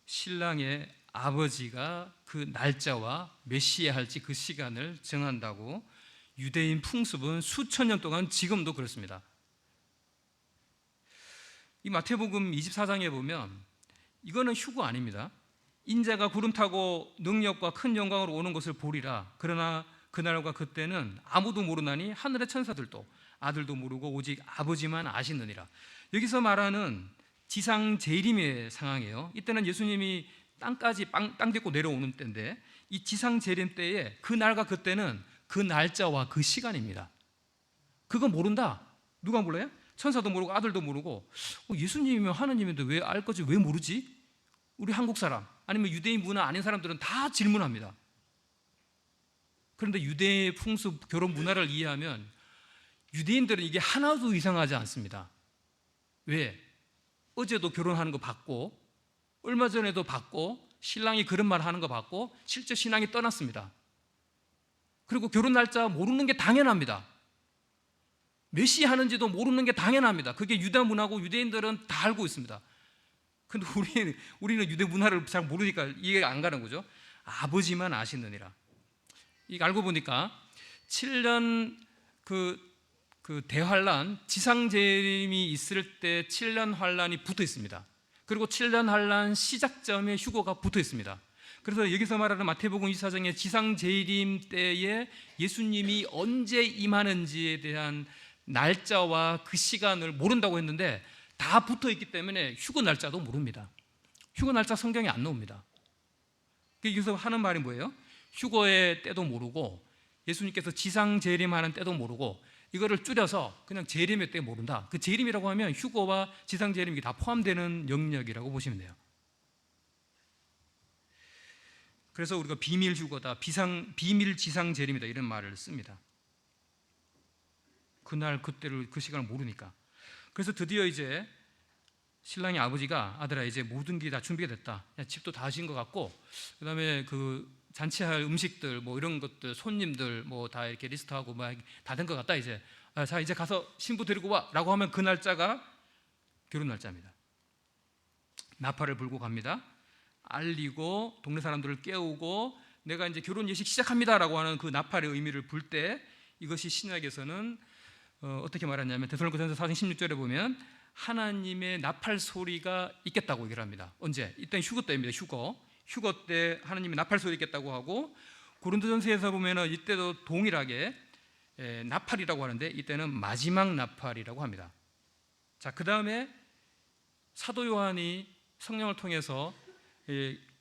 신랑의 아버지가 그 날짜와 몇 시에 할지 그 시간을 정한다고. 유대인 풍습은 수천 년 동안 지금도 그렇습니다. 이 마태복음 24장에 보면 이거는 휴거 아닙니다. 인자가 구름 타고 능력과 큰 영광으로 오는 것을 보리라. 그러나 그날과 그때는 아무도 모르나니 하늘의 천사들도 아들도 모르고 오직 아버지만 아시느니라. 여기서 말하는 지상 재림의 상황이에요. 이때는 예수님이 땅까지 땅 딛고 내려오는 때인데, 이 지상 재림 때에 그 날과 그때는 그 날짜와 그 시간입니다. 그거 모른다. 누가 몰라요? 천사도 모르고 아들도 모르고. 예수님이면 하느님인데 왜 알 거지? 왜 모르지? 우리 한국 사람 아니면 유대인 문화 아닌 사람들은 다 질문합니다. 그런데 유대의 풍습, 결혼 문화를 이해하면 유대인들은 이게 하나도 이상하지 않습니다. 왜? 어제도 결혼하는 거 봤고, 얼마 전에도 봤고, 신랑이 그런 말 하는 거 봤고, 실제 신랑이 떠났습니다. 그리고 결혼 날짜 모르는 게 당연합니다. 몇 시에 하는지도 모르는 게 당연합니다. 그게 유대 문화고 유대인들은 다 알고 있습니다. 근데 우리는 유대 문화를 잘 모르니까 이해가 안 가는 거죠. 아버지만 아시느니라. 이거 알고 보니까 7년 그 대환란, 지상재림이 있을 때 7년 환란이 붙어 있습니다. 그리고 7년 환란 시작점에 휴거가 붙어 있습니다. 그래서 여기서 말하는 마태복음 24장의 지상재림 때에 예수님이 언제 임하는지에 대한 날짜와 그 시간을 모른다고 했는데 다 붙어 있기 때문에 휴거 날짜도 모릅니다. 휴거 날짜 성경에 안 나옵니다. 여기서 하는 말이 뭐예요? 휴거의 때도 모르고 예수님께서 지상재림하는 때도 모르고 이거를 줄여서 그냥 재림의 때 모른다. 그 재림이라고 하면 휴거와 지상재림이 다 포함되는 영역이라고 보시면 돼요. 그래서 우리가 비밀 휴거다, 비밀 지상재림이다 이런 말을 씁니다. 그날 그때를 그 시간을 모르니까. 그래서 드디어 이제 신랑의 아버지가 아들아 이제 모든 게 다 준비가 됐다. 집도 다 하신 것 같고 그다음에 그 잔치할 음식들 뭐 이런 것들 손님들 뭐 다 이렇게 리스트하고 막 다 된 것 같다 이제. 자 이제 가서 신부 데리고 와라고 하면 그 날짜가 결혼 날짜입니다. 나팔을 불고 갑니다. 알리고 동네 사람들을 깨우고 내가 이제 결혼 예식 시작합니다라고 하는 그 나팔의 의미를 불 때 이것이 신약에서는 어떻게 말하냐면 데살로니가전서 4장 16절에 보면 하나님의 나팔 소리가 있겠다고 얘기를 합니다. 언제? 이때는 휴거 때입니다. 휴거 때 하나님의 나팔 소리 있겠다고 하고 고린도전서에서 보면은 이때도 동일하게 나팔이라고 하는데 이때는 마지막 나팔이라고 합니다. 자, 그 다음에 사도 요한이 성령을 통해서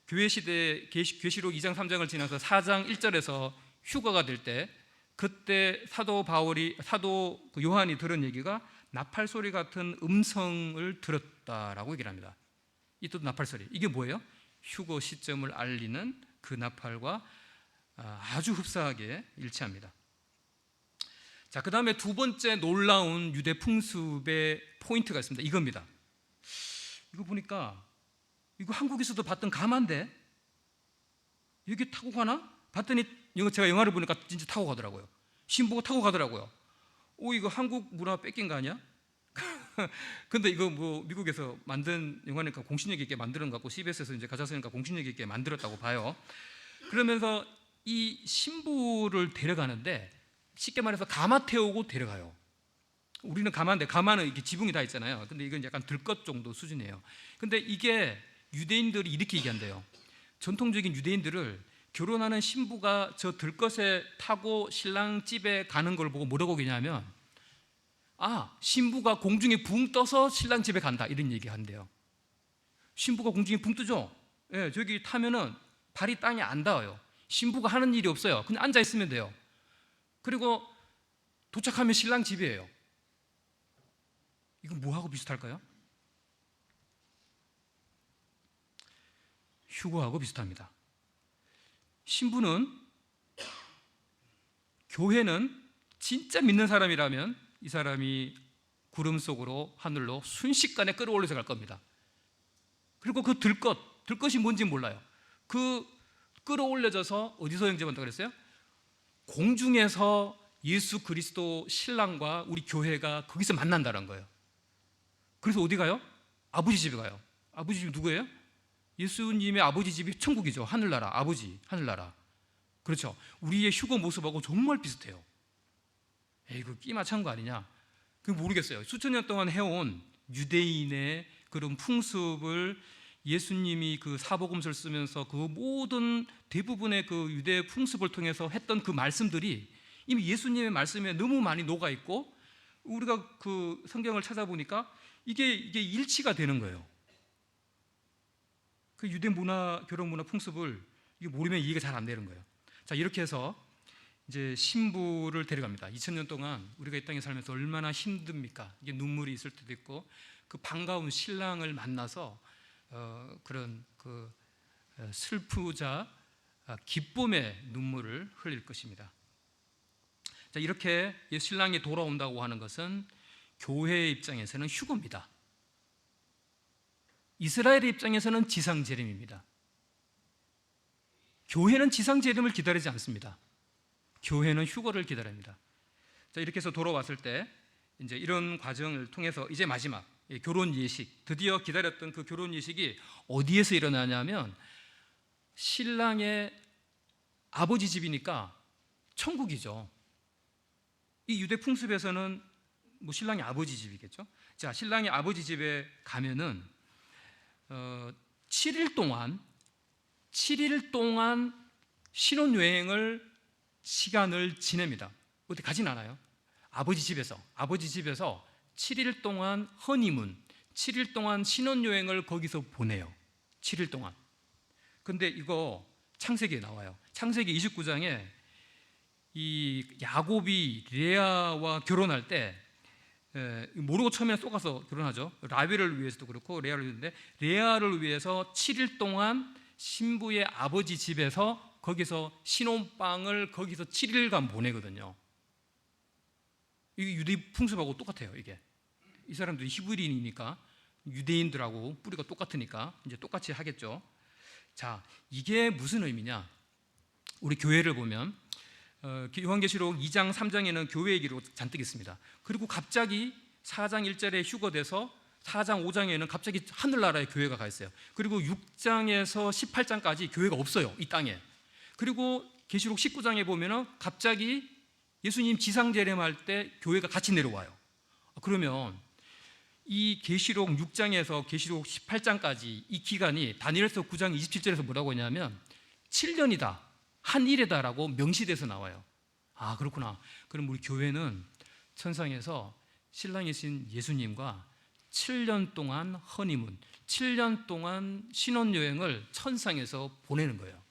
교회 시대 계시록 2장 3장을 지나서 4장 1절에서 휴거가 될 때 그때 사도 요한이 들은 얘기가 나팔 소리 같은 음성을 들었다라고 얘기를 합니다. 이것도 나팔 소리. 이게 뭐예요? 휴거 시점을 알리는 그 나팔과 아주 흡사하게 일치합니다. 자, 그 다음에 두 번째 놀라운 유대 풍습의 포인트가 있습니다. 이겁니다. 이거 보니까 이거 한국에서도 봤던 가마인데 여기 타고 가나? 봤더니 제가 영화를 보니까 진짜 타고 가더라고요. 신부가 타고 가더라고요. 이거 한국 문화 뺏긴 거 아니야? 근데 이거 뭐 미국에서 만든 영화니까 공신력 있게 만드는 것 같고 CBS에서 이제 가짜스니까 공신력 있게 만들었다고 봐요. 그러면서 이 신부를 데려가는데 쉽게 말해서 가마 태우고 데려가요. 우리는 가마인데 가마는 이렇게 지붕이 다 있잖아요. 근데 이건 약간 들것 정도 수준이에요. 근데 이게 유대인들이 이렇게 얘기한대요. 전통적인 유대인들을 결혼하는 신부가 저 들것에 타고 신랑 집에 가는 걸 보고 뭐라고 얘기냐면 신부가 공중에 붕 떠서 신랑 집에 간다 이런 얘기 한대요. 신부가 공중에 붕 뜨죠. 예, 저기 타면은 발이 땅에 안 닿아요. 신부가 하는 일이 없어요. 그냥 앉아 있으면 돼요. 그리고 도착하면 신랑 집이에요. 이거 뭐하고 비슷할까요? 휴거하고 비슷합니다. 신부는 교회는 진짜 믿는 사람이라면 이 사람이 구름 속으로 하늘로 순식간에 끌어올려서 갈 겁니다. 그리고 그 들것이 뭔지 몰라요. 그 끌어올려져서 어디서 영접한다고 그랬어요? 공중에서 예수 그리스도 신랑과 우리 교회가 거기서 만난다는 거예요. 그래서 어디 가요? 아버지 집에 가요. 아버지 집이 누구예요? 예수님의 아버지 집이 천국이죠. 하늘나라, 아버지, 하늘나라. 그렇죠. 우리의 휴거 모습하고 정말 비슷해요. 이거 끼 맞춘 거 아니냐? 그거 모르겠어요. 수천 년 동안 해온 유대인의 그런 풍습을 예수님이 그 사복음서를 쓰면서 그 모든 대부분의 그 유대 풍습을 통해서 했던 그 말씀들이 이미 예수님의 말씀에 너무 많이 녹아 있고 우리가 그 성경을 찾아보니까 이게 일치가 되는 거예요. 그 유대 문화, 결혼 문화 풍습을 이게 모르면 이해가 잘 안 되는 거예요. 자, 이렇게 해서 이제 신부를 데려갑니다. 2000년 동안 우리가 이 땅에 살면서 얼마나 힘듭니까? 이게 눈물이 있을 때도 있고 그 반가운 신랑을 만나서 그런 그 슬프자 기쁨의 눈물을 흘릴 것입니다. 자, 이렇게 신랑이 돌아온다고 하는 것은 교회의 입장에서는 휴거입니다. 이스라엘의 입장에서는 지상재림입니다. 교회는 지상재림을 기다리지 않습니다. 교회는 휴거를 기다립니다. 자, 이렇게 해서 돌아왔을 때 이제 이런 과정을 통해서 이제 마지막 결혼 예식, 드디어 기다렸던 그 결혼 예식이 어디에서 일어나냐면 신랑의 아버지 집이니까 천국이죠. 이 유대 풍습에서는 뭐 신랑이 아버지 집이겠죠. 자, 신랑이 아버지 집에 가면은 7일 동안 신혼여행을 시간을 지냅니다. 어디 가진 않아요. 아버지 집에서 7일 동안 허니문, 7일 동안 신혼여행을 거기서 보내요. 7일 동안. 근데 이거 창세기에 나와요. 창세기 29장에 이 야곱이 레아와 결혼할 때 모르고 처음에 쏘가서 결혼하죠. 라헬을 위해서도 그렇고 레아를 위해서인데, 레아를 위해서 7일 동안 신부의 아버지 집에서 거기서 신혼방을 거기서 7일간 보내거든요. 이게 유대 풍습하고 똑같아요. 이게 이 사람들이 히브리인이니까 유대인들하고 뿌리가 똑같으니까 이제 똑같이 하겠죠. 자, 이게 무슨 의미냐? 우리 교회를 보면 요한계시록 2장 3장에는 교회 얘기로 잔뜩 있습니다. 그리고 갑자기 4장 1절에 휴거돼서 4장 5장에는 갑자기 하늘나라에 교회가 가 있어요. 그리고 6장에서 18장까지 교회가 없어요, 이 땅에. 그리고 계시록 19장에 보면은 갑자기 예수님 지상 재림할 때 교회가 같이 내려와요. 그러면 이 계시록 6장에서 계시록 18장까지 이 기간이 다니엘서 9장 27절에서 뭐라고 했냐면 7년이다, 한 일이다라고 명시돼서 나와요. 아, 그렇구나. 그럼 우리 교회는 천상에서 신랑이신 예수님과 7년 동안 허니문, 7년 동안 신혼여행을 천상에서 보내는 거예요.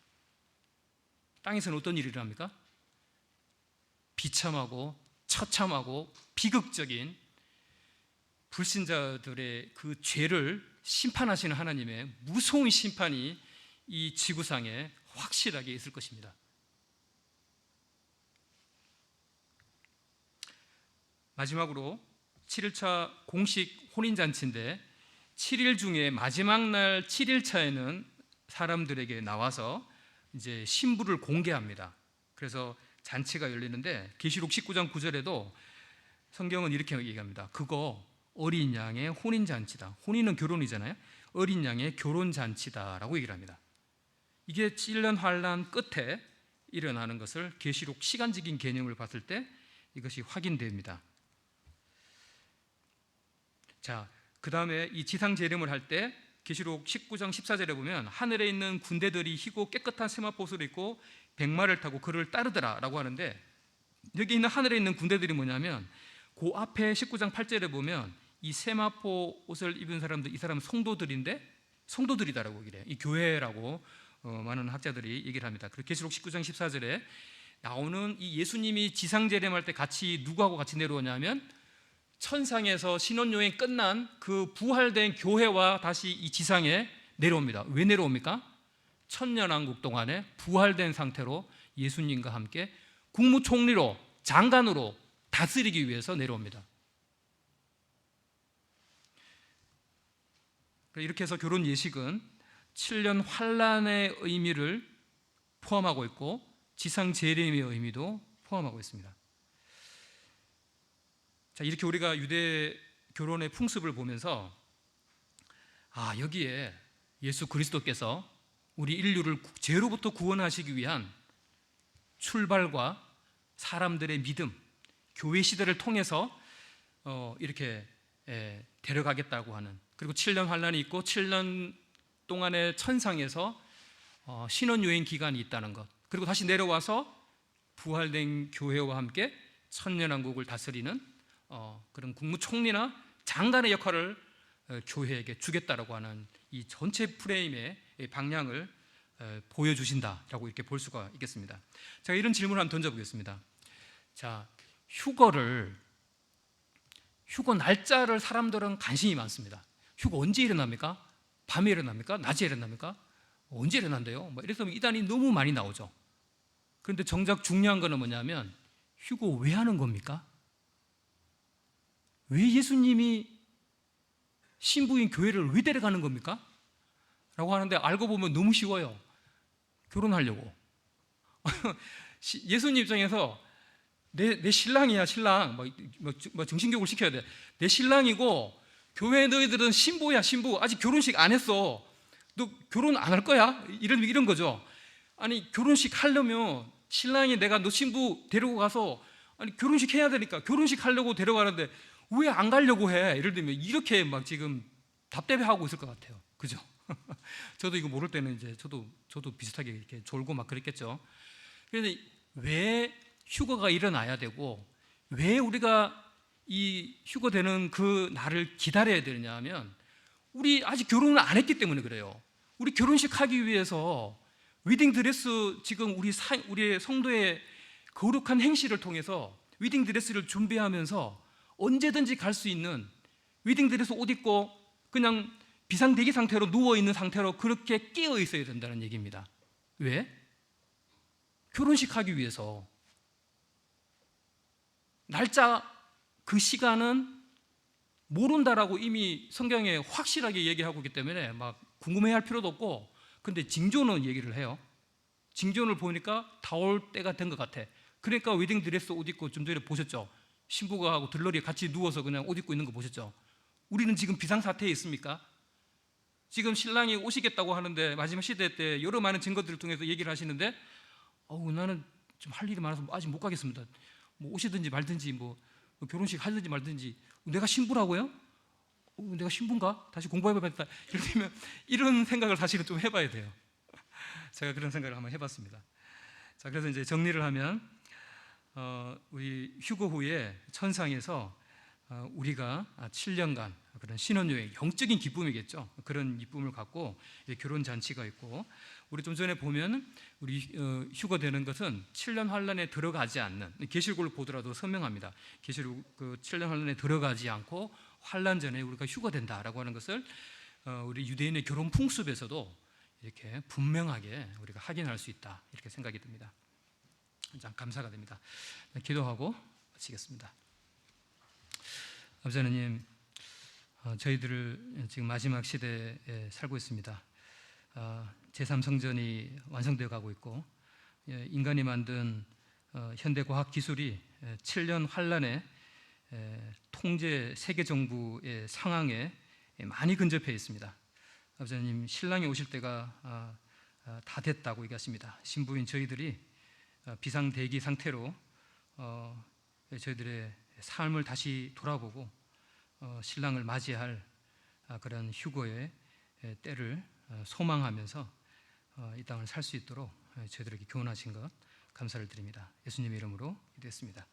땅에서는 어떤 일이 일어납니까? 비참하고 처참하고 비극적인 불신자들의 그 죄를 심판하시는 하나님의 무서운 심판이 이 지구상에 확실하게 있을 것입니다. 마지막으로 7일차 공식 혼인잔치인데, 7일 중에 마지막 날 7일차에는 사람들에게 나와서 이제 신부를 공개합니다. 그래서 잔치가 열리는데, 계시록 19장 9절에도 성경은 이렇게 얘기합니다. 그거 어린 양의 혼인잔치다. 혼인은 결혼이잖아요. 어린 양의 결혼잔치다라고 얘기를 합니다. 이게 7년 환란 끝에 일어나는 것을 계시록 시간적인 개념을 봤을 때 이것이 확인됩니다. 자, 그 다음에 이 지상 재림을 할 때 계시록 19장 14절에 보면 하늘에 있는 군대들이 희고 깨끗한 세마포옷을 입고 백마를 타고 그를 따르더라 라고 하는데, 여기 있는 하늘에 있는 군대들이 뭐냐면 그 앞에 19장 8절에 보면 이 세마포 옷을 입은 사람들, 이 사람은 성도들인데 성도들이다라고 얘기를 해요. 이 교회라고 많은 학자들이 얘기를 합니다. 그리고 계시록 19장 14절에 나오는 이 예수님이 지상 재림할 때 같이 누구하고 같이 내려오냐면 천상에서 신혼여행 끝난 그 부활된 교회와 다시 이 지상에 내려옵니다. 왜 내려옵니까? 천년왕국 동안에 부활된 상태로 예수님과 함께 국무총리로, 장관으로 다스리기 위해서 내려옵니다. 이렇게 해서 결혼 예식은 7년 환란의 의미를 포함하고 있고 지상 재림의 의미도 포함하고 있습니다. 자, 이렇게 우리가 유대 결혼의 풍습을 보면서 여기에 예수 그리스도께서 우리 인류를 죄로부터 구원하시기 위한 출발과 사람들의 믿음, 교회 시대를 통해서 이렇게 데려가겠다고 하는, 그리고 7년 환란이 있고 7년 동안의 천상에서 신혼여행 기간이 있다는 것, 그리고 다시 내려와서 부활된 교회와 함께 천년왕국을 다스리는 그런 국무총리나 장관의 역할을 교회에게 주겠다라고 하는 이 전체 프레임의 방향을 보여주신다라고 이렇게 볼 수가 있겠습니다. 제가 이런 질문을 한번 던져보겠습니다. 자, 휴거 날짜를 사람들은 관심이 많습니다. 휴거 언제 일어납니까? 밤에 일어납니까? 낮에 일어납니까? 언제 일어난대요? 이래서 이단이 너무 많이 나오죠. 그런데 정작 중요한 거는 뭐냐면 휴거 왜 하는 겁니까? 왜 예수님이 신부인 교회를 왜 데려가는 겁니까? 라고 하는데 알고 보면 너무 쉬워요. 결혼하려고. 예수님 입장에서 내 신랑이야, 신랑. 정신교육을 시켜야 돼. 내 신랑이고 교회 너희들은 신부야, 신부. 아직 결혼식 안 했어. 너 결혼 안 할 거야? 이런 거죠. 아니, 결혼식 하려면 신랑이 내가 너 신부 데리고 가서 아니 결혼식 해야 되니까 결혼식 하려고 데려가는데 왜 안 가려고 해? 예를 들면 이렇게 막 지금 답답해하고 있을 것 같아요. 그죠? 저도 이거 모를 때는 이제 저도 비슷하게 이렇게 졸고 막 그랬겠죠. 그런데 왜 휴거가 일어나야 되고 왜 우리가 이 휴거되는 그 날을 기다려야 되느냐 하면 우리 아직 결혼을 안 했기 때문에 그래요. 우리 결혼식 하기 위해서 웨딩 드레스 지금 우리의 성도의 거룩한 행실을 통해서 웨딩 드레스를 준비하면서 언제든지 갈 수 있는 웨딩 드레스 옷 입고 그냥 비상대기 상태로 누워 있는 상태로 그렇게 깨어 있어야 된다는 얘기입니다. 왜? 결혼식 하기 위해서. 날짜 그 시간은 모른다라고 이미 성경에 확실하게 얘기하고 있기 때문에 막 궁금해할 필요도 없고, 근데 징조는 얘기를 해요. 징조를 보니까 다 올 때가 된 것 같아. 그러니까 웨딩 드레스 옷 입고 좀 전에 보셨죠? 신부가 하고 들러리에 같이 누워서 그냥 옷 입고 있는 거 보셨죠? 우리는 지금 비상사태에 있습니까? 지금 신랑이 오시겠다고 하는데 마지막 시대 때 여러 많은 증거들을 통해서 얘기를 하시는데 나는 좀 할 일이 많아서 아직 못 가겠습니다. 뭐 오시든지 말든지 뭐 결혼식 하든지 말든지. 내가 신부라고요? 내가 신부인가? 다시 공부해봐야겠다. 이러면 이런 생각을 사실은 좀 해봐야 돼요. 제가 그런 생각을 한번 해봤습니다. 자, 그래서 이제 정리를 하면 우리 휴거 후에 천상에서 우리가 7년간 그런 신혼여행, 영적인 기쁨이겠죠. 그런 기쁨을 갖고 결혼 잔치가 있고, 우리 좀 전에 보면 우리 휴거되는 것은 7년 환란에 들어가지 않는, 계시록을 보더라도 선명합니다. 계시록 그 7년 환란에 들어가지 않고 환란 전에 우리가 휴거된다라고 하는 것을 우리 유대인의 결혼 풍습에서도 이렇게 분명하게 우리가 확인할 수 있다, 이렇게 생각이 듭니다. 참 감사가 됩니다. 기도하고 마치겠습니다. 아버지 하나님, 저희들을 지금 마지막 시대에 살고 있습니다. 제3성전이 완성되어 가고 있고, 인간이 만든 현대 과학 기술이 7년 환란의 통제 세계 정부의 상황에 많이 근접해 있습니다. 아버지 하나님, 신랑이 오실 때가 다 됐다고 얘기하십니다. 신부인 저희들이 비상 대기 상태로 저희들의 삶을 다시 돌아보고 신랑을 맞이할 그런 휴거의 때를 소망하면서 이 땅을 살 수 있도록 저희들에게 교훈하신 것 감사를 드립니다. 예수님의 이름으로 기도했습니다.